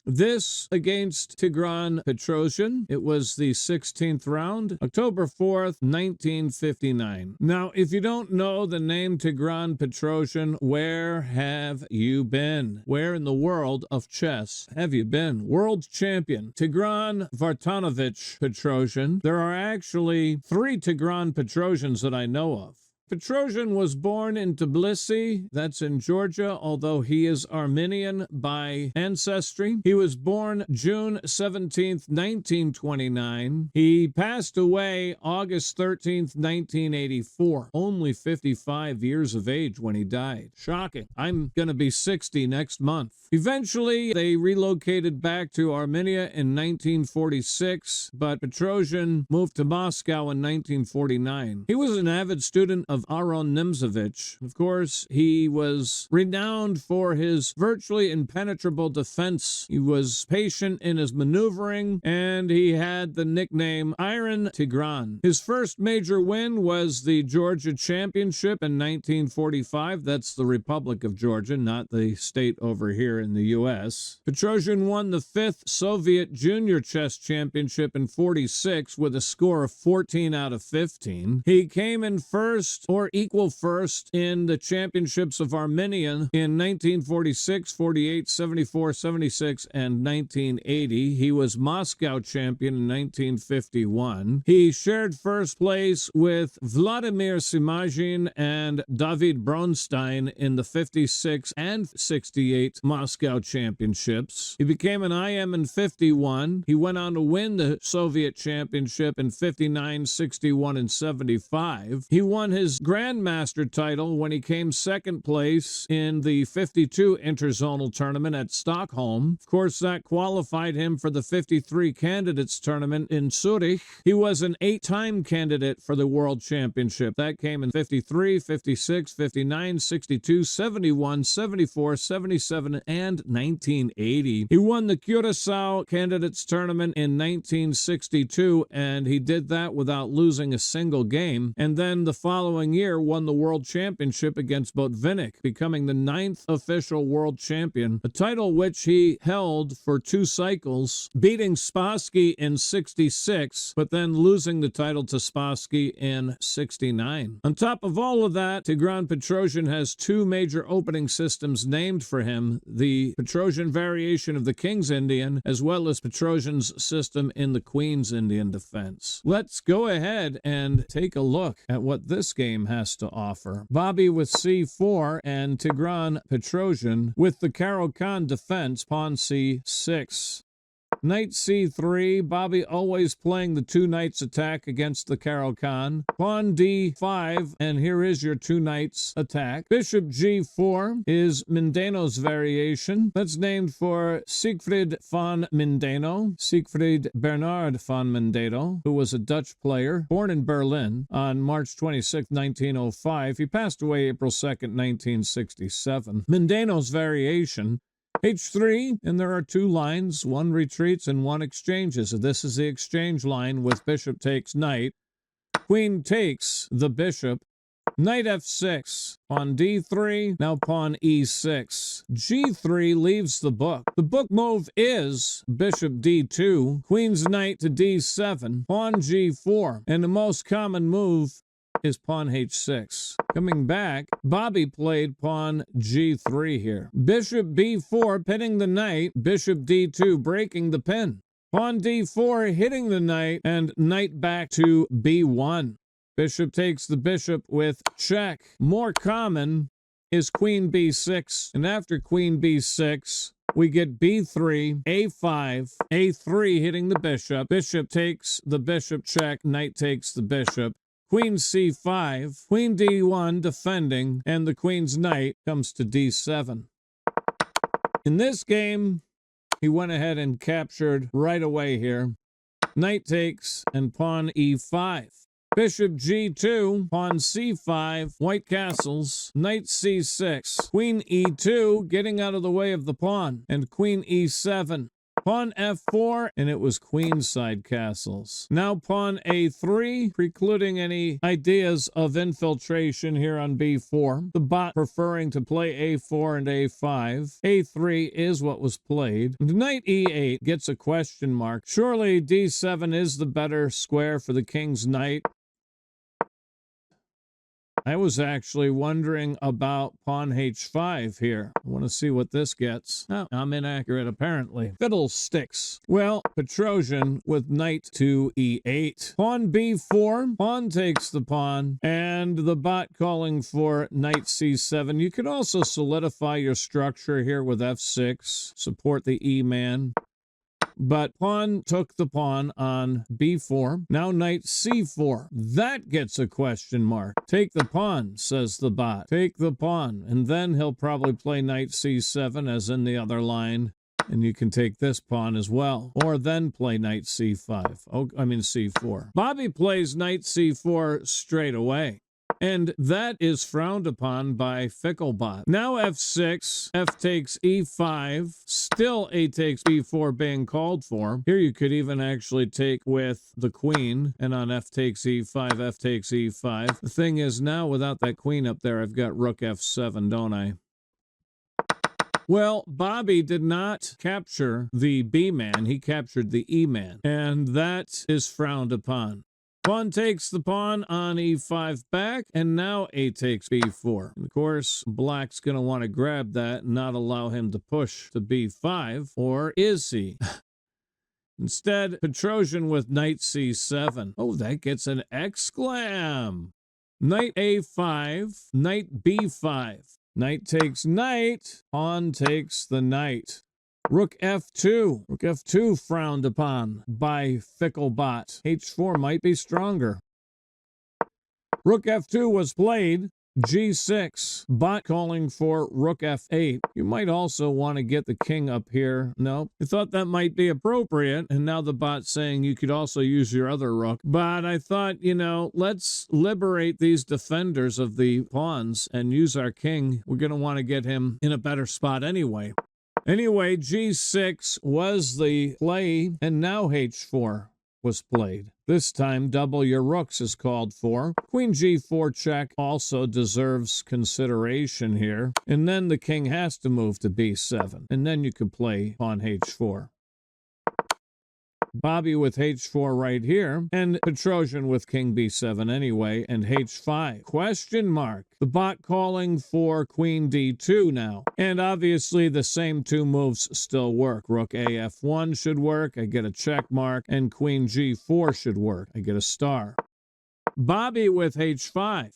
This against Tigran Petrosian. It was the 16th round, October 4th, 1959. Now, if you don't know the name Tigran Petrosian, where have you been? Where in the world of chess have you been? World champion Tigran Vartanovich Petrosian. There are actually 3 Tigran Petrosians that I know of. Petrosian was born in Tbilisi, that's in Georgia, although he is Armenian by ancestry. He was born June 17th, 1929. He passed away August 13th, 1984. Only 55 years of age when he died. Shocking. I'm going to be 60 next month. Eventually, they relocated back to Armenia in 1946, but Petrosian moved to Moscow in 1949. He was an avid student of Aron Nimzovich. Of course, he was renowned for his virtually impenetrable defense. He was patient in his maneuvering, and he had the nickname Iron Tigran. His first major win was the Georgia Championship in 1945. That's the Republic of Georgia, not the state over here in the U.S. Petrosian won the 5th Soviet Junior Chess Championship in 46 with a score of 14 out of 15. He came in first or equal first in the championships of Armenia in 1946, 48, 74, 76, and 1980. He was Moscow champion in 1951. He shared first place with Vladimir Simazhin and David Bronstein in the 56 and 68 Moscow championships. He became an IM in 51. He went on to win the Soviet championship in 59, 61, and 75. He won his Grandmaster title when he came second place in the 52 interzonal tournament at Stockholm. Of course, that qualified him for the 53 candidates tournament in Zurich. He was an 8-time candidate for the World Championship. That came in 53, 56, 59, 62, 71, 74, 77, and 1980. He won the Curacao Candidates Tournament in 1962, and he did that without losing a single game. And then the following year won the World Championship against Botvinnik, becoming the 9th official world champion, a title which he held for 2 cycles, beating Spassky in 66, but then losing the title to Spassky in 69. On top of all of that, Tigran Petrosian has 2 major opening systems named for him, the Petrosian variation of the King's Indian, as well as Petrosian's system in the Queen's Indian defense. Let's go ahead and take a look at what this game has to offer. Bobby with c4 and Tigran Petrosian with the Caro-Kann defense, pawn c6. Knight c3, Bobby always playing the 2 knights attack against the Caro-Kann. Pawn d5, and here is your 2 knights attack. Bishop g4 is Mindeno's variation. That's named for Siegfried von Mindeno, Siegfried Bernhard von Mindeno, who was a Dutch player, born in Berlin on March 26, 1905. He passed away April 2nd, 1967. Mindeno's variation, H3, and there are 2 lines, 1 retreats and 1 exchanges. This is the exchange line with bishop takes knight. Queen takes the bishop. Knight f6, pawn d3, now pawn e6. g3 leaves the book. The book move is bishop d2, queen's knight to d7, pawn g4, and the most common move is pawn h6. Coming back, Bobby played pawn g3 here. Bishop b4 pinning the knight, bishop d2 breaking the pin. Pawn d4 hitting the knight, and knight back to b1. Bishop takes the bishop with check. More common is queen b6, and after queen b6, we get b3, a5, a3 hitting the bishop. Bishop takes the bishop check, knight takes the bishop. Queen c5, queen d1 defending, and the queen's knight comes to d7. In this game, he went ahead and captured right away here. Knight takes and pawn e5. Bishop g2, pawn c5, white castles, knight c6, queen e2, getting out of the way of the pawn, and queen e7. Pawn f4, and it was queenside castles. Now pawn a3, precluding any ideas of infiltration here on b4. The bot preferring to play a4 and a5. a3 is what was played. Knight e8 gets a question mark. Surely d7 is the better square for the king's knight. I was actually wondering about pawn h5 here. I want to see what this gets. Oh, I'm inaccurate, apparently. Fiddlesticks. Well, Petrosian with knight to e8. Pawn b4. Pawn takes the pawn. And the bot calling for knight c7. You could also solidify your structure here with f6. Support the e-man. But pawn took the pawn on b4. Now knight c4. That gets a question mark. Take the pawn, says the bot. Take the pawn. And then he'll probably play knight c7 as in the other line. And you can take this pawn as well. Or then play knight c5. Oh, I mean c4. Bobby plays knight c4 straight away. And that is frowned upon by Ficklebot. Now f6, f takes e5, still a takes b4 being called for. Here you could even actually take with the queen, and on f takes e5, f takes e5. The thing is now without that queen up there, I've got rook f7, don't I? Well, Bobby did not capture the b-man, he captured the e-man, and that is frowned upon. Pawn takes the pawn on e5 back, and now a takes b4. And of course, black's going to want to grab that and not allow him to push to b5, or is he? Instead, Petrosian with knight c7. Oh, that gets an exclam! Knight a5, knight b5. Knight takes knight, pawn takes the knight. Rook f2. Rook f2 frowned upon by Ficklebot. h4 might be stronger. Rook f2 was played. g6. Bot calling for rook f8. You might also want to get the king up here. No, I thought that might be appropriate, and now the bot's saying you could also use your other rook. But I thought, you know, let's liberate these defenders of the pawns and use our king. We're going to want to get him in a better spot anyway. Anyway, g6 was the play, and now h4 was played. This time, double your rooks is called for. Queen g4 check also deserves consideration here. And then the king has to move to b7. And then you could play pawn h4. Bobby with h4 right here, and Petrosian with king b7 anyway, and h5. Question mark. The bot calling for queen d2 now. And obviously the same two moves still work. Rook a f1 should work, I get a check mark, and queen g4 should work, I get a star. Bobby with h5.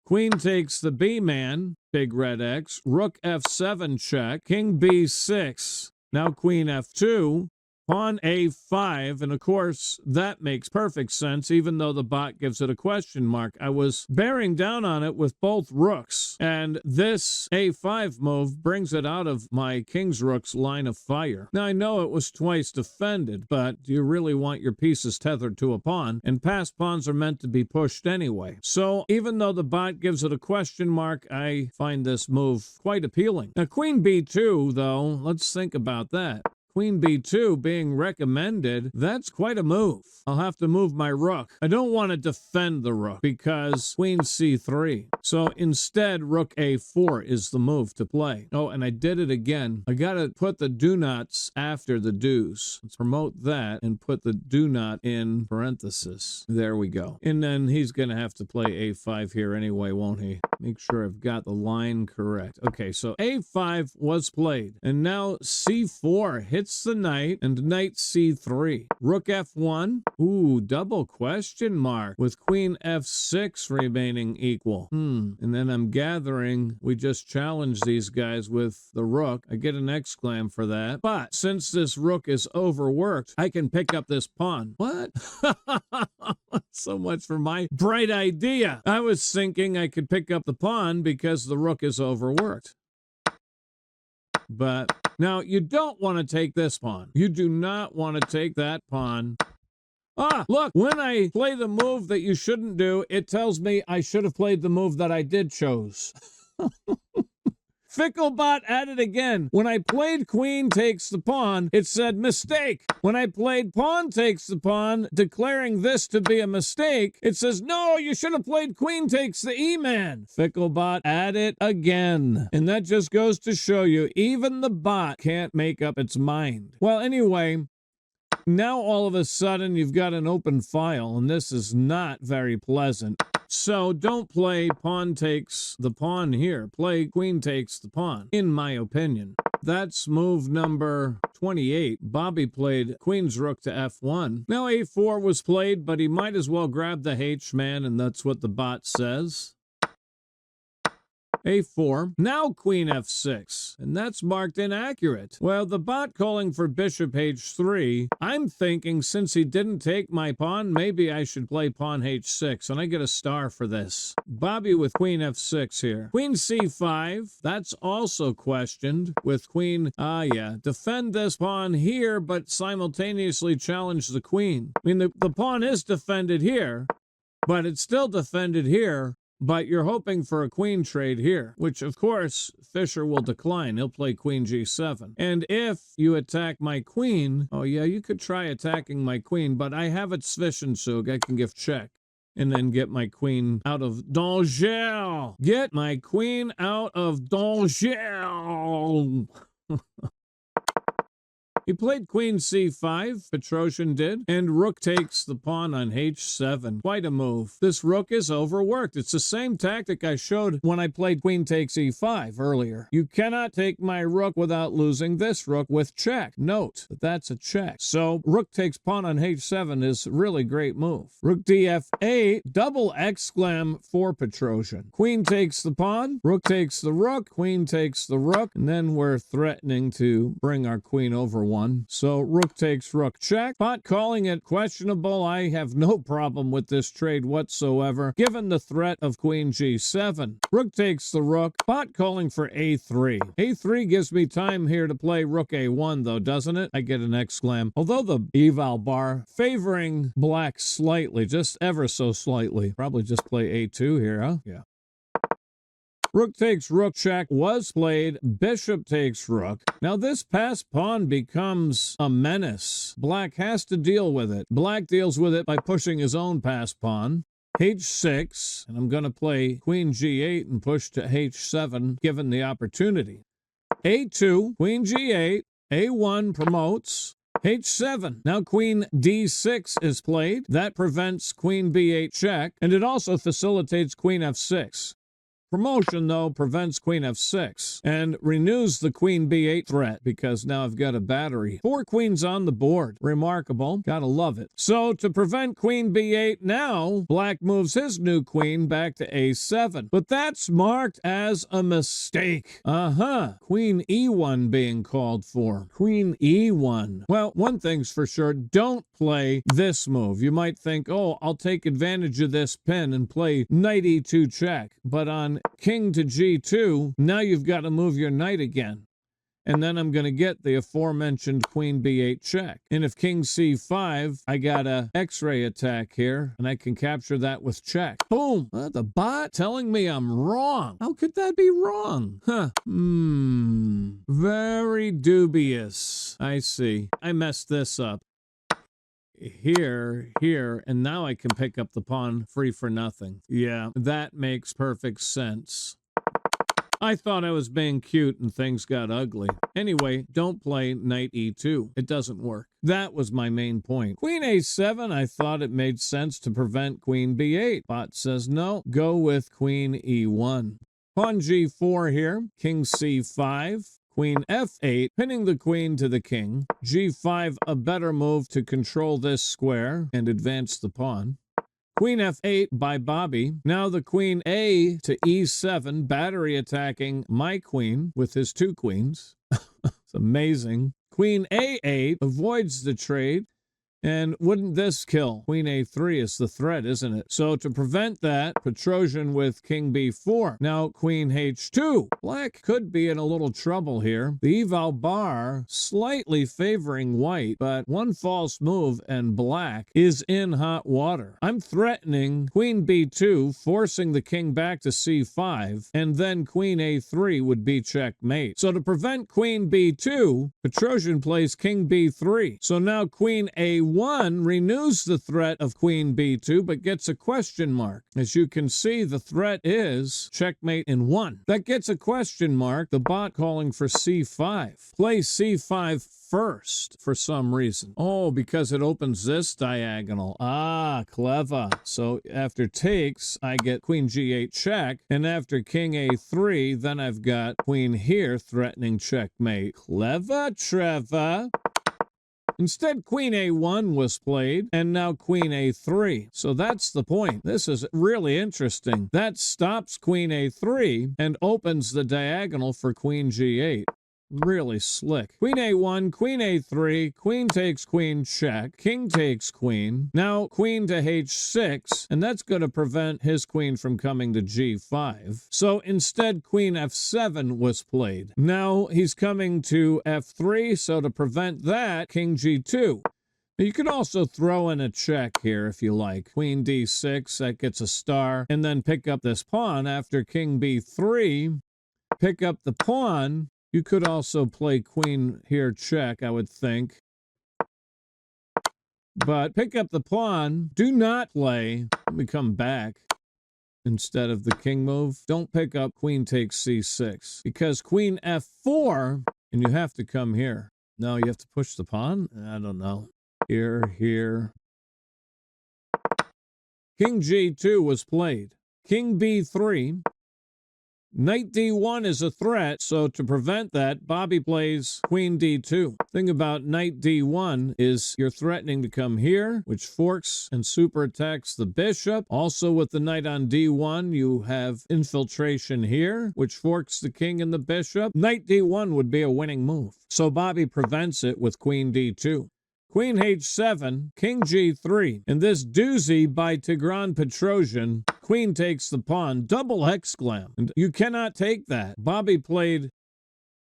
Queen takes the b-man, big red X, rook f7 check, king b6, now queen f2, pawn a5, and of course, that makes perfect sense, even though the bot gives it a question mark. I was bearing down on it with both rooks, and this a5 move brings it out of my king's rook's line of fire. Now, I know it was twice defended, but do you really want your pieces tethered to a pawn? And passed pawns are meant to be pushed anyway. So, even though the bot gives it a question mark, I find this move quite appealing. Now, queen b2, though, let's think about that. Queen b2 being recommended, that's quite a move. I'll have to move my rook. I don't want to defend the rook because queen c3. So instead, rook a4 is the move to play. Oh, and I did it again. I got to put the do-nots after the do's. Let's promote that and put the do-not in parenthesis. There we go. And then he's going to have to play a5 here anyway, won't he? Make sure I've got the line correct. Okay, so a5 was played. And now c4 hits the knight, and knight c3. Rook f1. Ooh, double question mark with queen f6 remaining equal. And then I'm gathering we just challenged these guys with the rook. I get an exclam for that. But since this rook is overworked, I can pick up this pawn. What? So much for my bright idea. I was thinking I could pick up the pawn because the rook is overworked. But now you don't want to take this pawn. You do not want to take that pawn. Ah, look, when I play the move that you shouldn't do, it tells me I should have played the move that I did chose. Ficklebot at it again. When I played queen takes the pawn, it said mistake. When I played pawn takes the pawn, declaring this to be a mistake, it says, no, you should have played queen takes the e-man. Ficklebot at it again. And that just goes to show you, even the bot can't make up its mind. Well, anyway, now all of a sudden you've got an open file, and this is not very pleasant. So don't play pawn takes the pawn here. Play queen takes the pawn, in my opinion. That's move number 28. Bobby played queen's rook to f1. Now a4 was played, but he might as well grab the h-man, and that's what the bot says. a4. Now queen f6, and that's marked inaccurate. Well, the bot calling for bishop h3, I'm thinking since he didn't take my pawn, maybe I should play pawn h6, and I get a star for this. Bobby with queen f6 here. Queen c5, that's also questioned with queen, defend this pawn here, but simultaneously challenge the queen. I mean, the pawn is defended here, but it's still defended here. But you're hoping for a queen trade here, which, of course, Fischer will decline. He'll play queen g7. And if you attack my queen, oh, yeah, you could try attacking my queen, but I have it Zwischenzug. I can give check. And then get my queen out of danger. Get my queen out of danger. He played queen c5, Petrosian did, and rook takes the pawn on h7. Quite a move. This rook is overworked. It's the same tactic I showed when I played queen takes e5 earlier. You cannot take my rook without losing this rook with check. Note that that's a check. So rook takes pawn on h7 is a really great move. Rook df8, double exclam for Petrosian. Queen takes the pawn, rook takes the rook, queen takes the rook, and then we're threatening to bring our queen over one. So rook takes rook check. Bot calling it questionable. I have no problem with this trade whatsoever, given the threat of queen g7. Rook takes the rook. Bot calling for a3. a3 gives me time here to play rook a1, though, doesn't it? I get an exclam. Although the eval bar favoring black slightly, just ever so slightly. Probably just play a2 here, huh? Yeah. Rook takes rook check was played. Bishop takes rook. Now this passed pawn becomes a menace. Black has to deal with it. Black deals with it by pushing his own passed pawn. h6, and I'm going to play queen g8 and push to h7 given the opportunity. a2, queen g8, a1 promotes. h7. Now queen d6 is played. That prevents queen b8 check, and it also facilitates queen f6. Promotion, though, prevents queen f6 and renews the queen b8 threat because now I've got a battery. 4 queens on the board. Remarkable. Gotta love it. So to prevent queen b8 now, black moves his new queen back to a7. But that's marked as a mistake. Queen e1 being called for. Queen e1. Well, one thing's for sure, don't play this move. You might think, oh, I'll take advantage of this pin and play knight e2 check. But on king to g2, now you've got to move your knight again. And then I'm going to get the aforementioned queen b8 check. And if king c5, I got a x-ray attack here, and I can capture that with check. Boom! The bot telling me I'm wrong. How could that be wrong? Very dubious. I see. I messed this up. Here, and now I can pick up the pawn free for nothing. Yeah, that makes perfect sense. I thought I was being cute and things got ugly. Anyway, don't play knight e2. It doesn't work. That was my main point. Queen a7, I thought it made sense to prevent queen b8. Bot says no, go with queen e1. Pawn g4 here, king c5. Queen f8, pinning the queen to the king. g5, a better move to control this square and advance the pawn. Queen f8 by Bobby. Now the queen a to e7, battery attacking my queen with his 2 queens. It's amazing. Queen a8 avoids the trade. And wouldn't this kill? Queen a3 is the threat, isn't it? So to prevent that, Petrosian with king b4. Now queen h2. Black could be in a little trouble here. The eval bar slightly favoring white, but one false move and black is in hot water. I'm threatening queen b2, forcing the king back to c5, and then queen a3 would be checkmate. So to prevent queen b2, Petrosian plays king b3. So now queen a1 renews the threat of queen b2, but gets a question mark. As you can see, the threat is checkmate in 1. That gets a question mark, the bot calling for c5. Play c5 first for some reason. Oh, because it opens this diagonal. Ah, clever. So after takes, I get queen g8 check, and after king a3, then I've got queen here threatening checkmate. Clever, Trevor. Instead, queen a1 was played, and now queen a3. So that's the point. This is really interesting. That stops queen a3 and opens the diagonal for queen g8. Really slick. Queen a1, queen a3, queen takes queen check, king takes queen. Now queen to h6, and that's going to prevent his queen from coming to g5. So instead, queen f7 was played. Now he's coming to f3, so to prevent that, king g2. You could also throw in a check here if you like. Queen d6, that gets a star, and then pick up this pawn after king b3. Pick up the pawn. You could also play queen here check, I would think. But pick up the pawn. Do not play. Let me come back. Instead of the king move, don't pick up queen takes c6. Because queen f4, and you have to come here. No, you have to push the pawn? I don't know. Here. King g2 was played. King b3. Knight d1 is a threat, so to prevent that, Bobby plays queen d2. Thing about knight d1 is you're threatening to come here, which forks and super attacks the bishop. Also with the knight on d1, you have infiltration here, which forks the king and the bishop. Knight d1 would be a winning move, so Bobby prevents it with queen d2. Queen h7, king g3. In this doozy by Tigran Petrosian, queen takes the pawn, double hexglam. And you cannot take that. Bobby played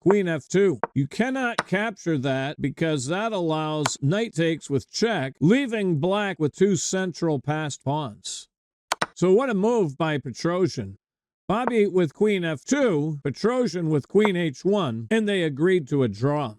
queen f2. You cannot capture that because that allows knight takes with check, leaving black with two central passed pawns. So what a move by Petrosian. Bobby with queen f2, Petrosian with queen h1, and they agreed to a draw.